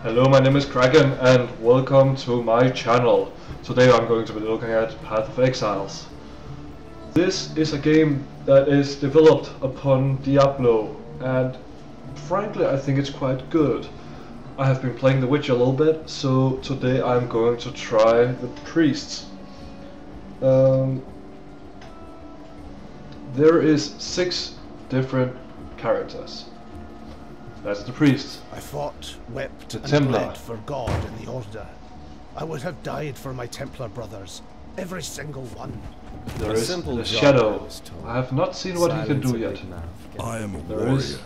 Hello, my name is Kraken and welcome to my channel. Today I'm going to be looking at Path of Exiles. This is a game that is developed upon Diablo and frankly I think it's quite good. I have been playing the Witch a little bit, so today I'm going to try the priests. There is 6 different characters. That's the priest. I fought, wept, the and Templar. bled for God and the Order. I would have died for my Templar brothers, every single one. There is the Shadow. I have not seen what he can do yet. I am a There warrior. is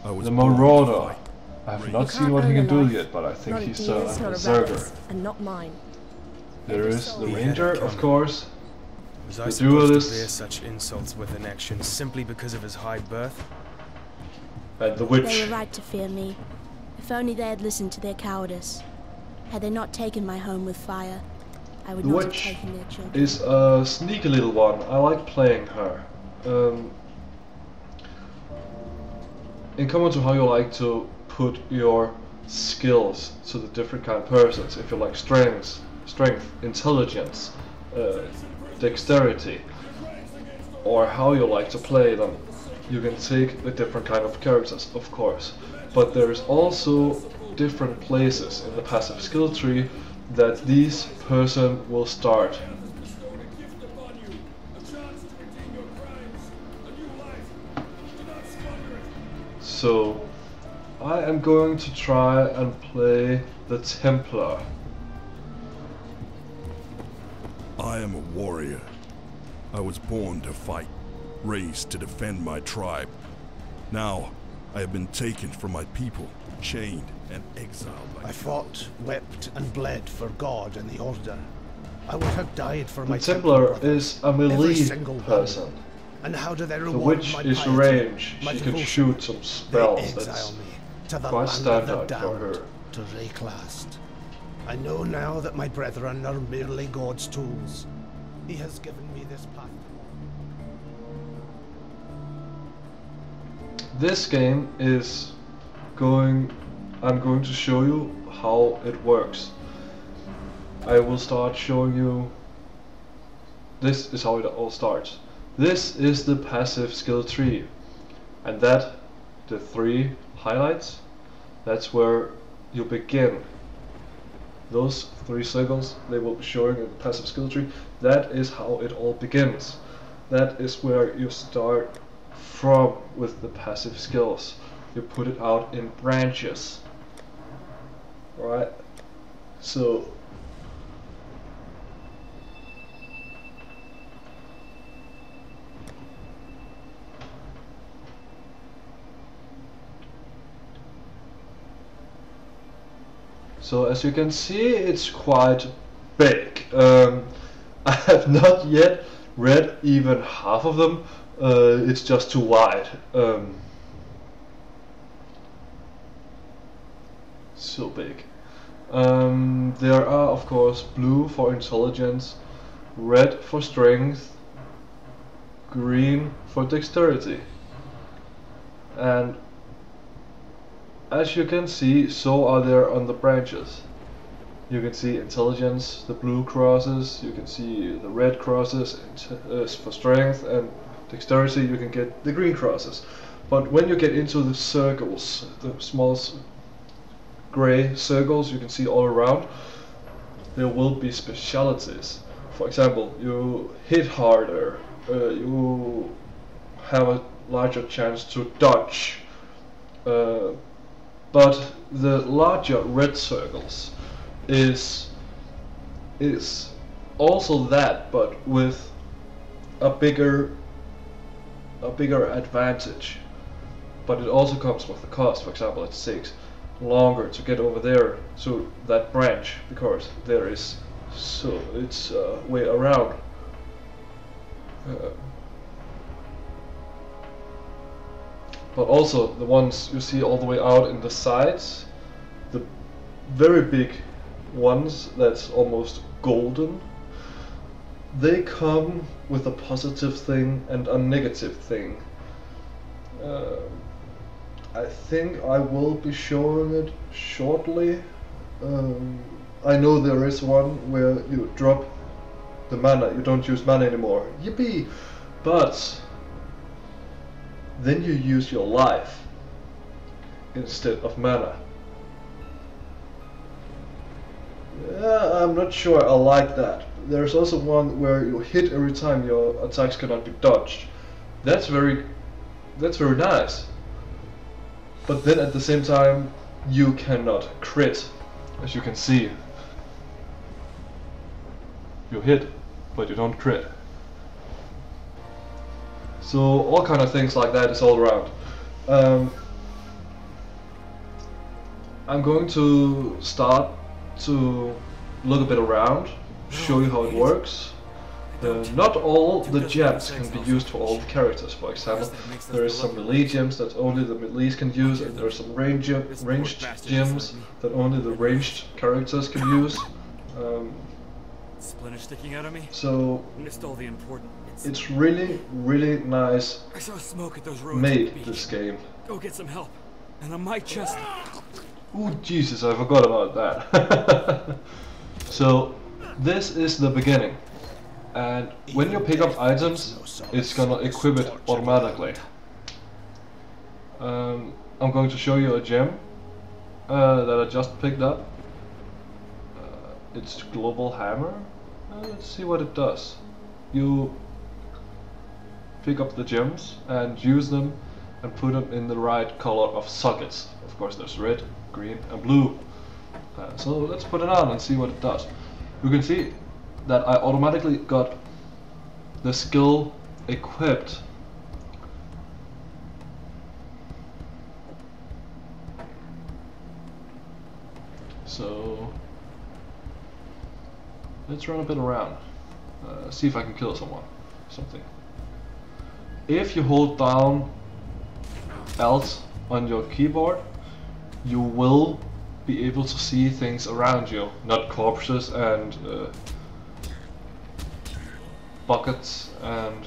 I was the born to Marauder. fight. I have not seen what he can do yet, but I think he's a berserker. And not mine. There is the He had Ranger, it of coming. course. Was I The supposed duelist. to bear such insults with an action simply because of his high birth? And the They Witch. were right to fear me. If only they had listened to their cowardice. Had they not taken my home with fire, I would The not have Witch taken their children. is a sneaky little one. I like playing her. In common to how you like to put your skills to the different kind of persons. If you like strength, intelligence, dexterity, or how you like to play them, you can take the different kind of characters, of course. But there's also different places in the passive skill tree that this person will start. So I am going to try and play the Templar. I am a warrior. I was born to fight, raised to defend my tribe. Now, I have been taken from my people, chained and exiled by I fought, wept, and bled for God and the Order. I would have died for The my Templar brothers, is a every melee single person. one. And how do they The reward Witch my is piety, range. my She can devotion? shoot some They spells. exile That's me to the quite land of the standard for damned, her. to reclassed. I know now that my brethren are merely God's tools. He has given me this path. This game is I'm going to show you how it works. I will start showing you. This is how it all starts. This is the passive skill tree, and that, the 3 highlights, that's where you begin. Those 3 circles, they will be showing in the passive skill tree. That is how it all begins. That is where you start from with the passive skills. You put it out in branches. Alright? So as you can see, it's quite big. I have not yet read even half of them. It's just too wide. So big. There are of course blue for intelligence, red for strength, green for dexterity, and as you can see, so are there on the branches. You can see intelligence, the blue crosses, you can see the red crosses for strength, and dexterity you can get the green crosses. But when you get into the circles, the small grey circles you can see all around, there will be specialities. For example, you hit harder, you have a larger chance to dodge. But the larger red circles is also that, but with a bigger advantage. But it also comes with a cost. For example, it takes longer to get over there to that branch because there is it's way around. But also the ones you see all the way out in the sides, the very big ones that's almost golden, they come with a positive thing and a negative thing. I think I will be showing it shortly. I know there is one where you drop the mana, you don't use mana anymore. Yippee! But then you use your life instead of mana. Yeah, I'm not sure I like that. There's also one where you hit every time your attacks cannot be dodged. That's very nice. But then at the same time you cannot crit, as you can see. You hit, but you don't crit. So all kind of things like that is all around. I'm going to start to look a bit around, show you how it works. Not all the gems can be used for all the characters. For example, there is some melee gems that only the melees can use, and there are some ranged gems that only the ranged characters can use. Splinter sticking out of me. So Missed all the important bits. it's really nice I saw smoke at those roads. made, at the beach. this game. Go get some help. And I might just. Oh Jesus, I forgot about that. So this is the beginning, and when you pick up items, it's gonna equip it automatically. I'm going to show you a gem that I just picked up. It's Global Hammer. Let's see what it does. You pick up the gems and use them and put them in the right color of sockets. Of course there's red, green and blue. So let's put it on and see what it does. You can see that I automatically got the skill equipped. So let's run a bit around, see if I can kill something. If you hold down Alt on your keyboard, you will be able to see things around you, not corpses and buckets and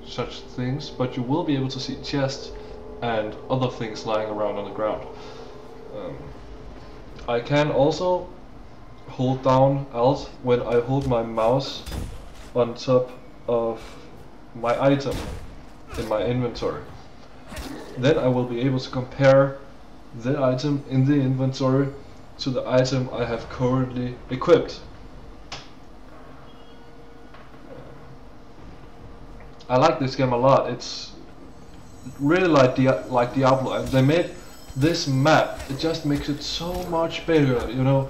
such things, but you will be able to see chests and other things lying around on the ground. I can also hold down Alt when I hold my mouse on top of my item in my inventory. Then I will be able to compare the item in the inventory to the item I have currently equipped. I like this game a lot. It's really like Diablo, and they made this map. It just makes it so much better, you know.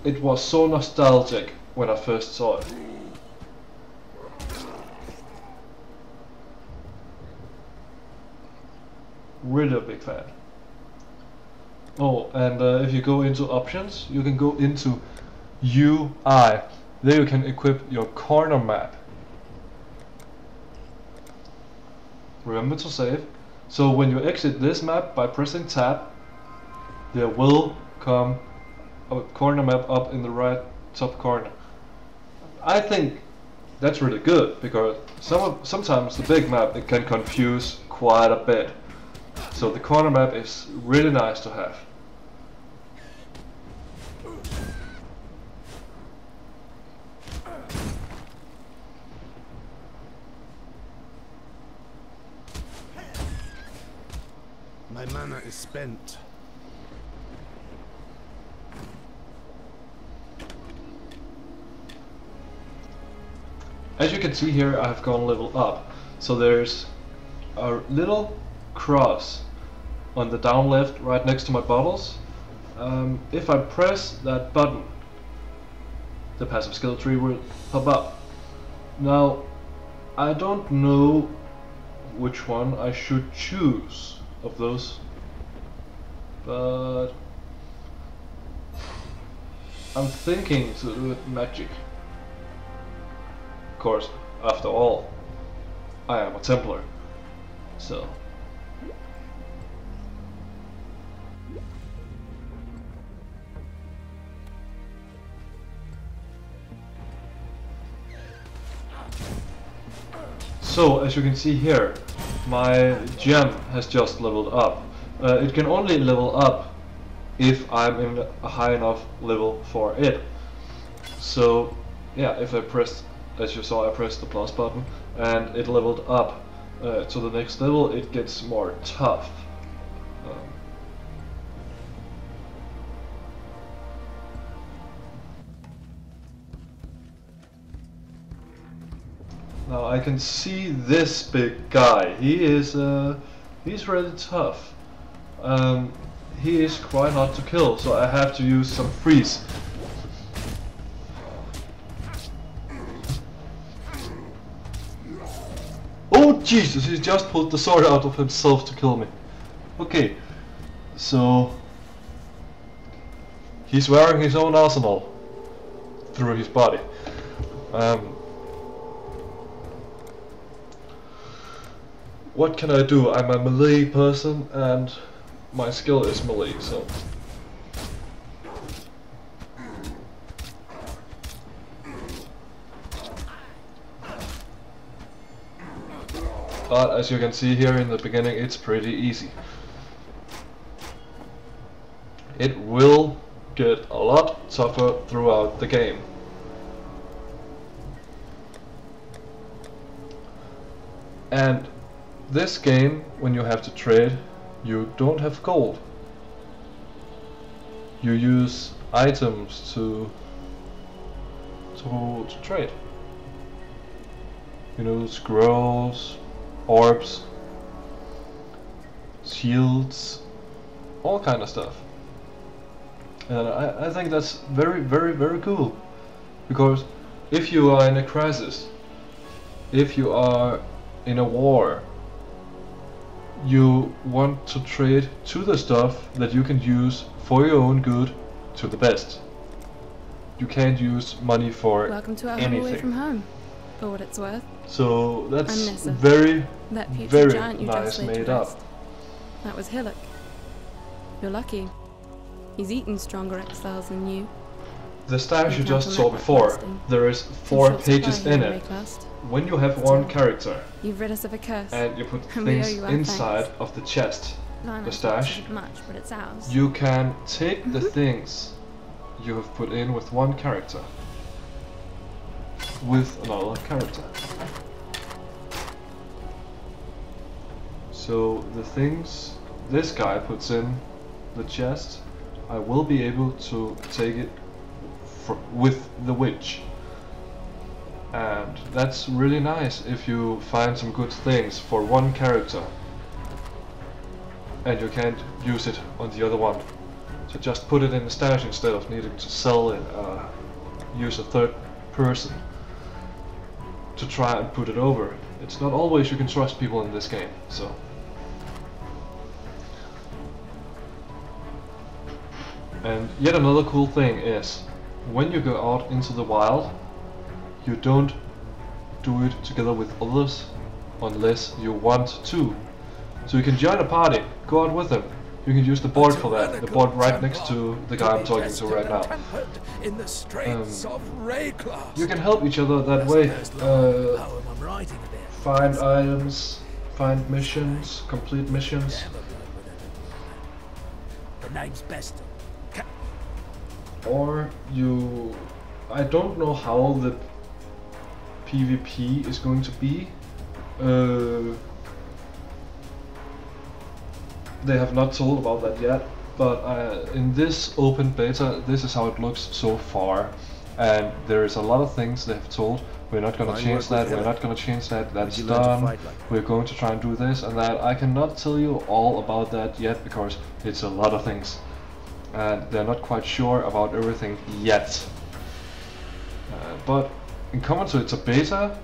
It was so nostalgic when I first saw it. Really a big fan. Oh, and if you go into options, you can go into UI. There you can equip your corner map. Remember to save. So when you exit this map by pressing tab, there will come a corner map up in the right top corner. I think that's really good, because sometimes the big map, it can confuse quite a bit. So the corner map is really nice to have. My mana is spent. As you can see here, I have gone level up. So there's a little cross on the down left right next to my bottles. If I press that button, the passive skill tree will pop up. Now, I don't know which one I should choose of those, but I'm thinking to do it magic. Of course, after all, I am a Templar, so. So, as you can see here, my gem has just leveled up. It can only level up if I'm in a high enough level for it. So yeah, if I pressed, as you saw, I pressed the plus button and it leveled up to the next level, it gets more tough. Now I can see this big guy. He is he's really tough. He is quite hard to kill, so I have to use some freeze. Oh Jesus, he just pulled the sword out of himself to kill me. Okay, so he's wearing his own arsenal through his body. What can I do? I'm a melee person and my skill is melee, so... But as you can see here in the beginning, it's pretty easy. It will get a lot tougher throughout the game. And this game, when you have to trade, you don't have gold. You use items to trade. You know, scrolls, orbs, shields, all kind of stuff. And I think that's very, very, very cool. Because if you are in a crisis, if you are in a war, you want to trade to the stuff that you can use for your own good to the best. You can't use money for Welcome to our anything. home away from home, for what it's worth. So that's Nessa. very, That putrid very giant you nice just laid to made up. rest. That was Hillock. You're lucky. He's eaten stronger exiles than you. The stash you You just can't saw remember before, lasting. there is In 4 short supply pages here in at it. Rayclast. When you have one Still, character You've rid us of a curse. and you put And we owe things you our inside thanks. of the chest, Lionel the stash, isn't much, but it's ours. you can take the things you have put in with one character with another character. So the things this guy puts in the chest, I will be able to take it with the witch. And that's really nice if you find some good things for one character and you can't use it on the other one. So just put it in the stash instead of needing to sell it, use a third person to try and put it over. It's not always you can trust people in this game, so. And yet another cool thing is, when you go out into the wild, you don't do it together with others unless you want to. So you can join a party, go out with them. You can use the board for that, the board right next to the guy I'm talking to right now. In the straits of Rayclast. You can help each other that way. How am I writing a bit? Find items, find missions, complete missions. The name's best. Or you... I don't know how the PvP is going to be. They have not told about that yet, but in this open beta, this is how it looks so far. And there is a lot of things they have told. We're not going to change that, we're not going to change that, that's done. We're going to try and do this and that. I cannot tell you all about that yet because it's a lot of things. And they're not quite sure about everything yet. But in common to it's a beta,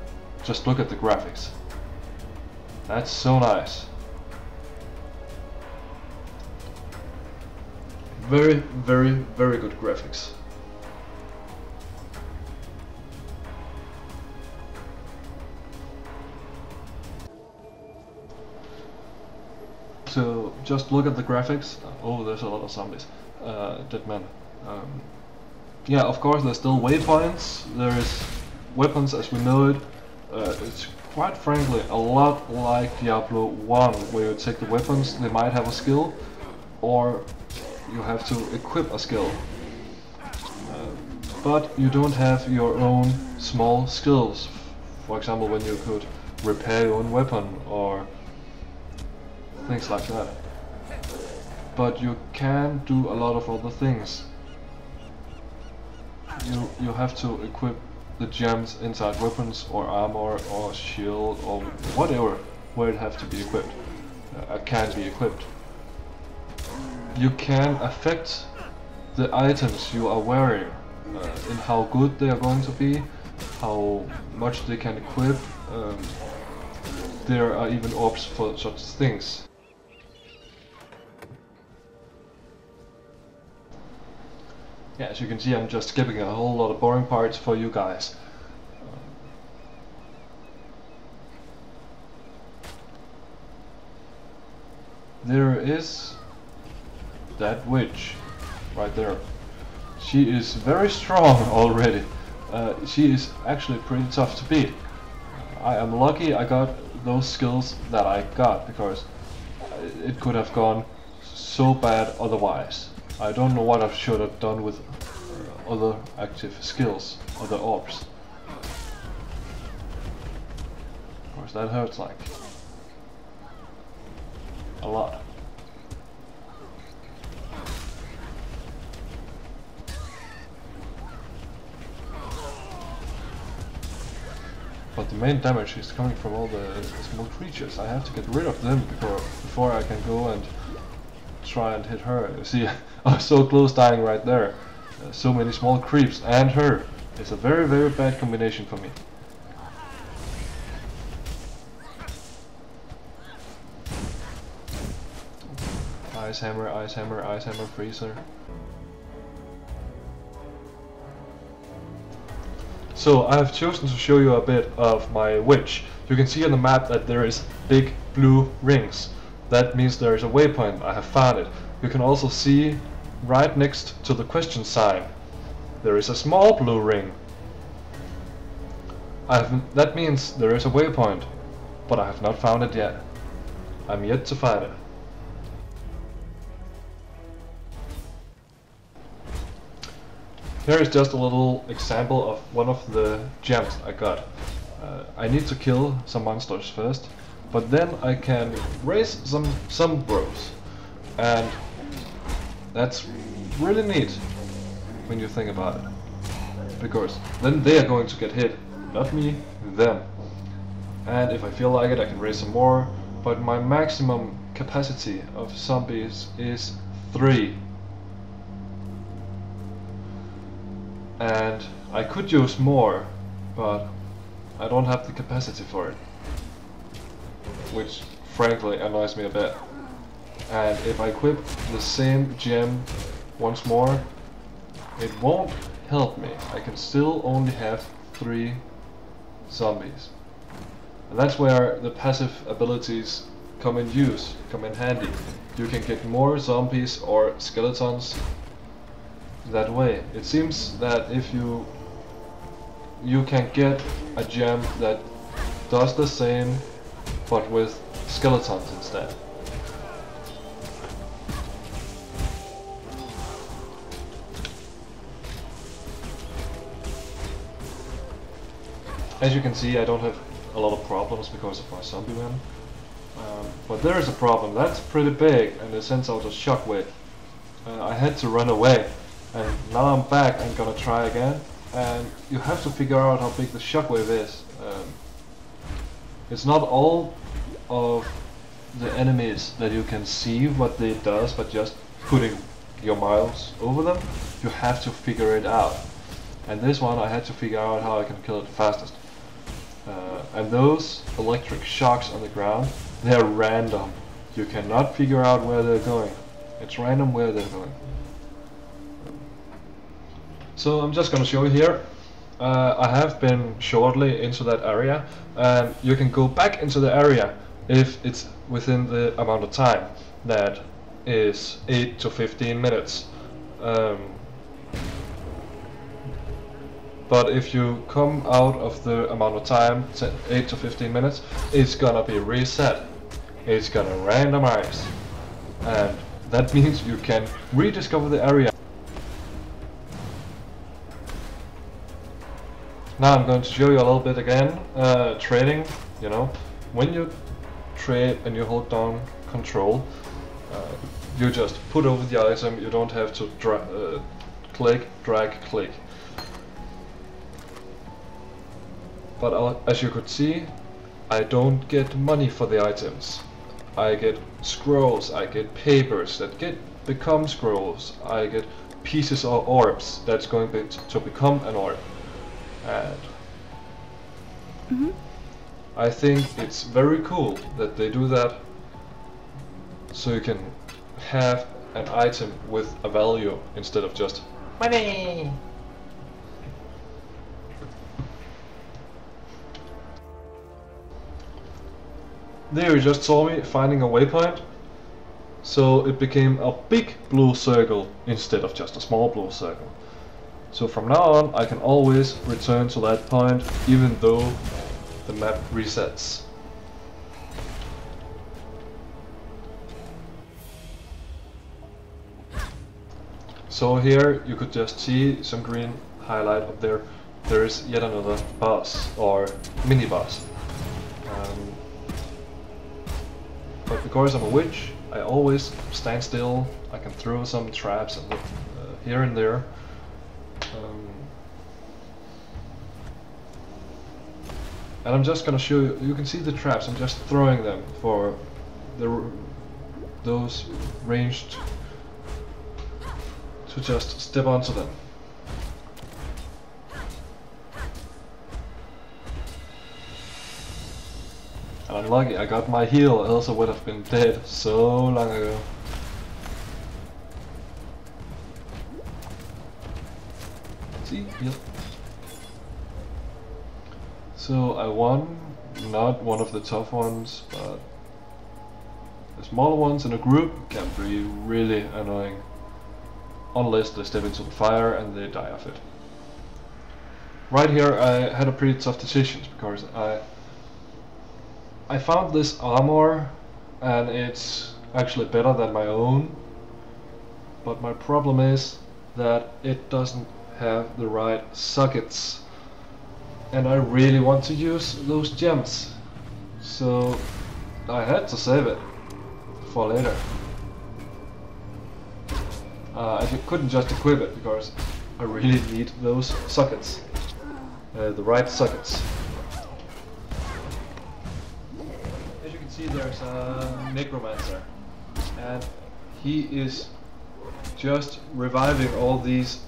just look at the graphics. That's so nice. Very, very, very good graphics. So just look at the graphics. Oh, there's a lot of zombies. Dead men. Yeah, of course there's still waypoints. There is weapons as we know it. It's quite frankly a lot like Diablo 1, where you take the weapons, they might have a skill, or you have to equip a skill. But you don't have your own small skills. For example, when you could repair your own weapon or things like that. But you can do a lot of other things. You have to equip the gems inside weapons or armor or shield or whatever where it have to be equipped. Can be equipped. You can affect the items you are wearing in how good they are going to be, how much they can equip. There are even orbs for such things. Yeah, as you can see, I'm just skipping a whole lot of boring parts for you guys. There is that witch right there. She is very strong already. She is actually pretty tough to beat. I am lucky I got those skills that I got, because it could have gone so bad otherwise. I don't know what I should have done with other active skills, other orbs. Of course that hurts like a lot. But the main damage is coming from all the small creatures. I have to get rid of them before I can go and try and hit her. You see, I was so close dying right there. So many small creeps and her. It's a very, very bad combination for me. Ice hammer, ice hammer, ice hammer, freezer. So I have chosen to show you a bit of my witch. You can see on the map that there is big blue rings. That means there is a waypoint. I have found it. You can also see right next to the question sign there is a small blue ring. That means there is a waypoint, but I have not found it yet. I'm yet to find it. Here is just a little example of one of the gems I got. I need to kill some monsters first, but then I can raise some bros, and that's really neat when you think about it, because then they are going to get hit, not me, them. And if I feel like it, I can raise some more, but my maximum capacity of zombies is 3. And I could use more, but I don't have the capacity for it, which frankly annoys me a bit. And if I equip the same gem once more, it won't help me. I can still only have 3 zombies. And that's where the passive abilities come in handy. You can get more zombies or skeletons that way. It seems that if you can get a gem that does the same but with skeletons instead. As you can see, I don't have a lot of problems because of my zombie man. But there is a problem that's pretty big, and it sends out a shockwave. I had to run away. And now I'm back, I'm gonna try again, and you have to figure out how big the shockwave is. It's not all of the enemies that you can see what it does, but just putting your mouse over them, you have to figure it out. And this one I had to figure out how I can kill it fastest. And those electric shocks on the ground, they're random. You cannot figure out where they're going. It's random where they're going. So I'm just gonna show you here. I have been shortly into that area, and you can go back into the area if it's within the amount of time. That is 8 to 15 minutes. but if you come out of the amount of time, 8 to 15 minutes, it's gonna be reset. It's gonna randomize, and that means you can rediscover the area. Now I'm going to show you a little bit again, trading, you know, when you trade and you hold down control, you just put over the item, you don't have to click, drag, click. But as you could see, I don't get money for the items. I get scrolls, I get papers that become scrolls, I get pieces of orbs that's going to become an orb. And I think it's very cool that they do that, so you can have an item with a value instead of just money. There you just saw me finding a waypoint, so it became a big blue circle instead of just a small blue circle. So from now on I can always return to that point even though the map resets. So here you could just see some green highlight up there. There is yet another boss, or mini boss. But because I'm a witch, I always stand still. I can throw some traps and look here and there. And I'm just gonna show you. You can see the traps. I'm just throwing them for those ranged to just step onto them. And I'm lucky I got my heal, else I would have been dead so long ago. See? Heal. So I won, not one of the tough ones, but the smaller ones in a group can be really annoying. Unless they step into the fire and they die of it. Right here I had a pretty tough decision because I found this armor and it's actually better than my own, but my problem is that it doesn't have the right sockets, and I really want to use those gems, so I had to save it for later. I couldn't just equip it because I really need those sockets, the right sockets. As you can see, there's a necromancer, and he is just reviving all these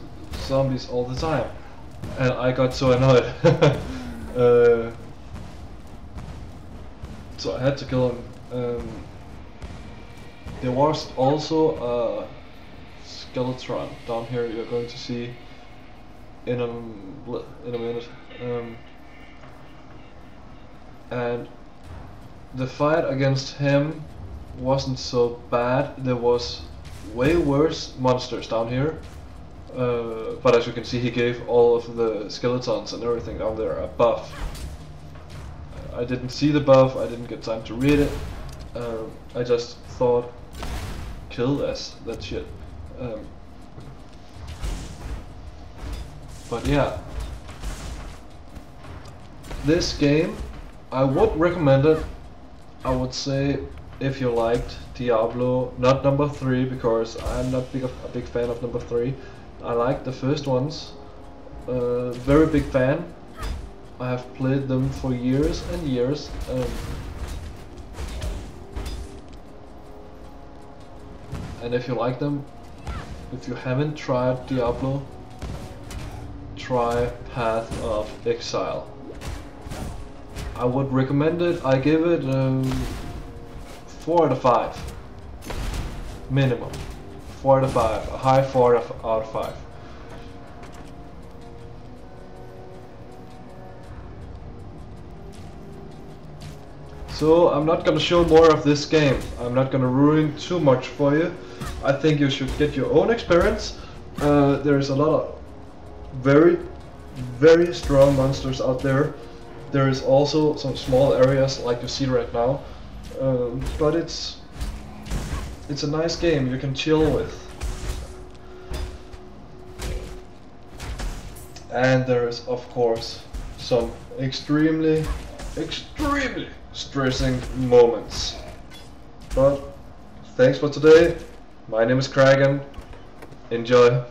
zombies all the time, and I got so annoyed. So I had to kill him. There was also a skeleton down here. You're going to see in a minute, and the fight against him wasn't so bad. There was way worse monsters down here, but as you can see, he gave all of the skeletons and everything down there a buff. I didn't see the buff, I didn't get time to read it. I just thought, kill that shit. But yeah, this game, I would recommend it. I would say if you liked Diablo, not number 3, because I'm not a big fan of number 3. I like the first ones. Very big fan. I have played them for years and years. And if you like them, if you haven't tried Diablo, try Path of Exile. I would recommend it. I give it 4 out of 5. Minimum. 4 out of 5. A high 4 out of 5. So I'm not gonna show more of this game. I'm not gonna ruin too much for you. I think you should get your own experience. There's a lot of very very strong monsters out there. There is also some small areas like you see right now, but it's a nice game you can chill with. And there is of course some extremely stressing moments. But thanks for today. My name is Kragan. Enjoy.